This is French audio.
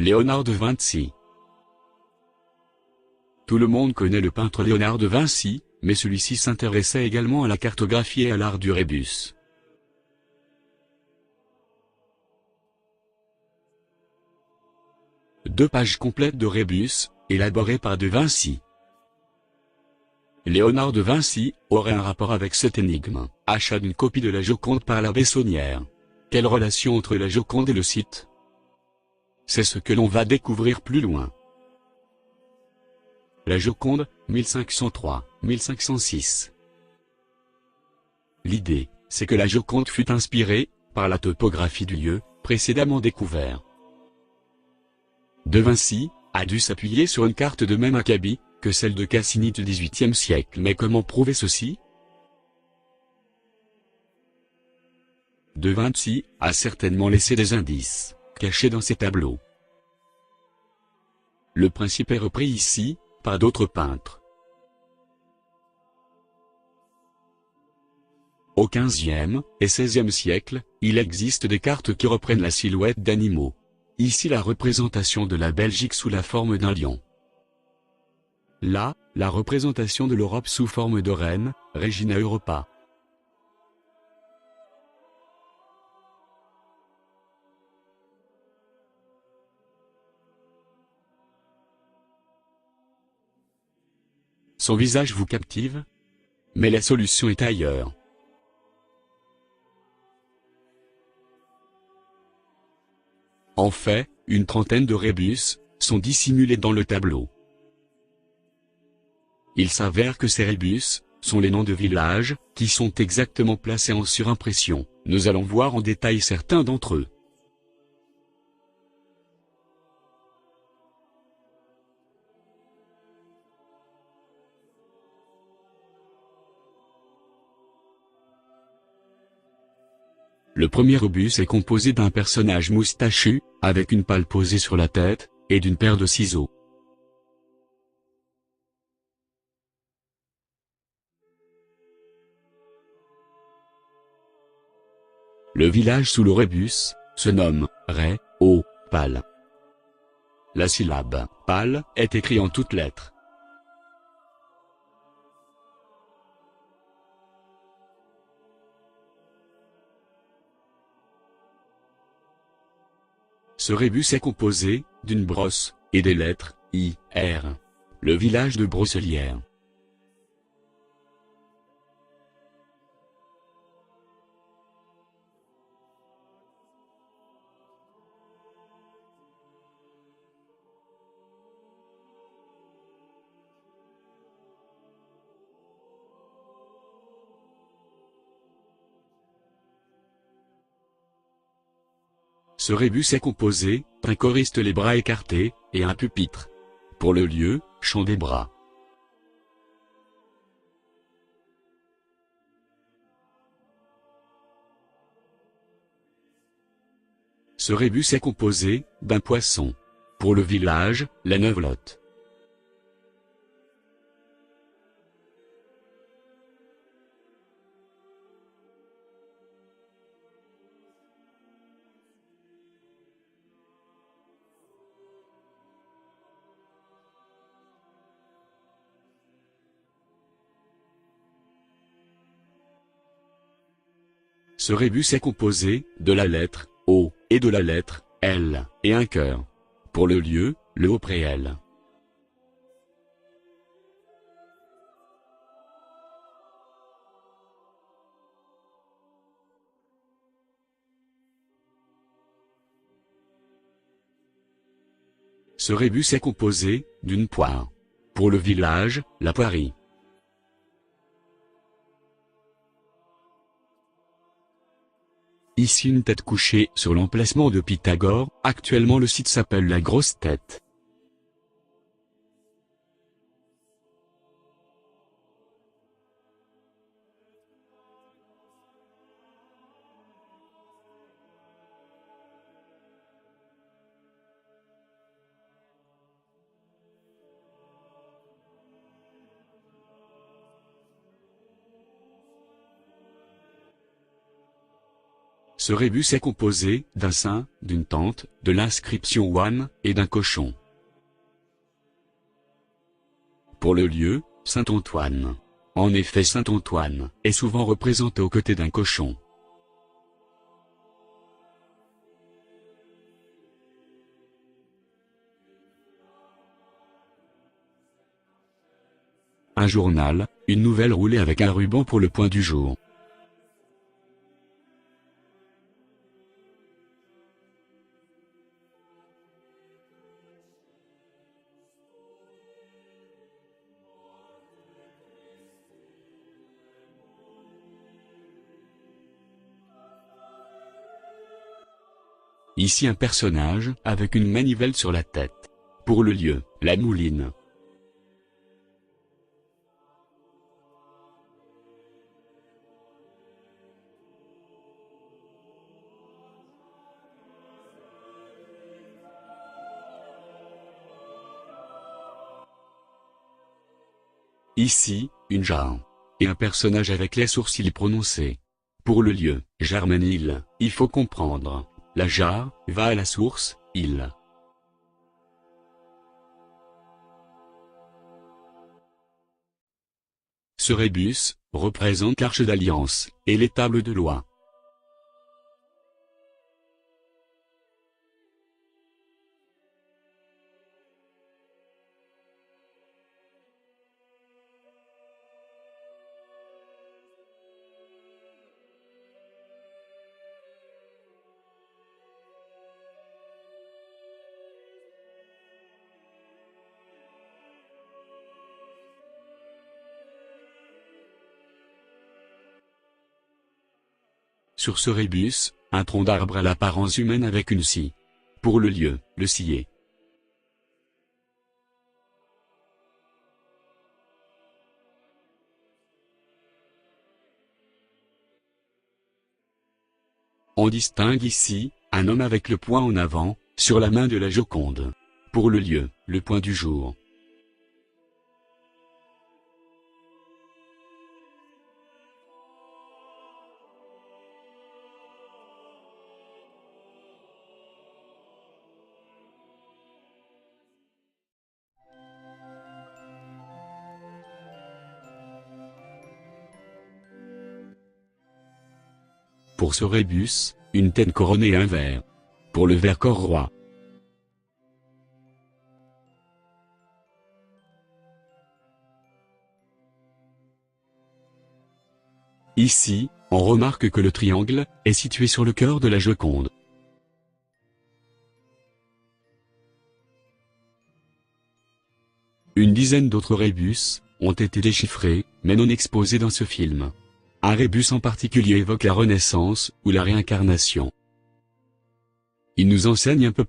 Léonard de Vinci. Tout le monde connaît le peintre Léonard de Vinci, mais celui-ci s'intéressait également à la cartographie et à l'art du rébus. Deux pages complètes de rébus, élaborées par de Vinci. Léonard de Vinci aurait un rapport avec cette énigme. Achat d'une copie de la Joconde par la Bessonnière. Quelle relation entre la Joconde et le site? C'est ce que l'on va découvrir plus loin. La Joconde, 1503-1506. L'idée, c'est que la Joconde fut inspirée par la topographie du lieu, précédemment découvert. De Vinci a dû s'appuyer sur une carte de même acabit que celle de Cassini du XVIIIe siècle. Mais comment prouver ceci? De Vinci a certainement laissé des indices, cachés dans ses tableaux. Le principe est repris ici, par d'autres peintres. Au XVe et XVIe siècle, il existe des cartes qui reprennent la silhouette d'animaux. Ici la représentation de la Belgique sous la forme d'un lion. Là, la représentation de l'Europe sous forme de reine, Regina Europa. Son visage vous captive? Mais la solution est ailleurs. En fait, une trentaine de rébus sont dissimulés dans le tableau. Il s'avère que ces rébus sont les noms de villages qui sont exactement placés en surimpression. Nous allons voir en détail certains d'entre eux. Le premier rébus est composé d'un personnage moustachu, avec une pale posée sur la tête, et d'une paire de ciseaux. Le village sous le rébus se nomme Ré, O, Pal. La syllabe Pal est écrite en toutes lettres. Ce rébus est composé d'une brosse et des lettres I, R. Le village de Brosselière. Ce rébus est composé d'un choriste les bras écartés, et un pupitre. Pour le lieu, chant des bras. Ce rébus est composé d'un poisson. Pour le village, la Neuvelotte. Ce rébus est composé de la lettre O et de la lettre L et un cœur. Pour le lieu, le Haut-Préel. Ce rébus est composé d'une poire. Pour le village, la Poirie. Ici une tête couchée sur l'emplacement de Pythagore. Actuellement le site s'appelle la Grosse Tête. Ce rébus est composé d'un saint, d'une tente, de l'inscription One et d'un cochon. Pour le lieu, Saint-Antoine. En effet, Saint-Antoine est souvent représenté aux côtés d'un cochon. Un journal, une nouvelle roulée avec un ruban pour le point du jour. Ici un personnage avec une manivelle sur la tête. Pour le lieu, la mouline. Ici, une jarre. Et un personnage avec les sourcils prononcés. Pour le lieu, Germenil, il faut comprendre. La jarre va à la source, il. Ce rébus représente l'Arche d'Alliance et les tables de loi. Sur ce rébus, un tronc d'arbre à l'apparence humaine avec une scie. Pour le lieu, le scier. On distingue ici, un homme avec le poing en avant, sur la main de la Joconde. Pour le lieu, le point du jour. Pour ce rébus, une tête couronnée et un verre. Pour le verre corps roi. Ici, on remarque que le triangle est situé sur le cœur de la Joconde. Une dizaine d'autres rébus ont été déchiffrés, mais non exposés dans ce film. Un rébus en particulier évoque la Renaissance ou la réincarnation. Il nous enseigne un peu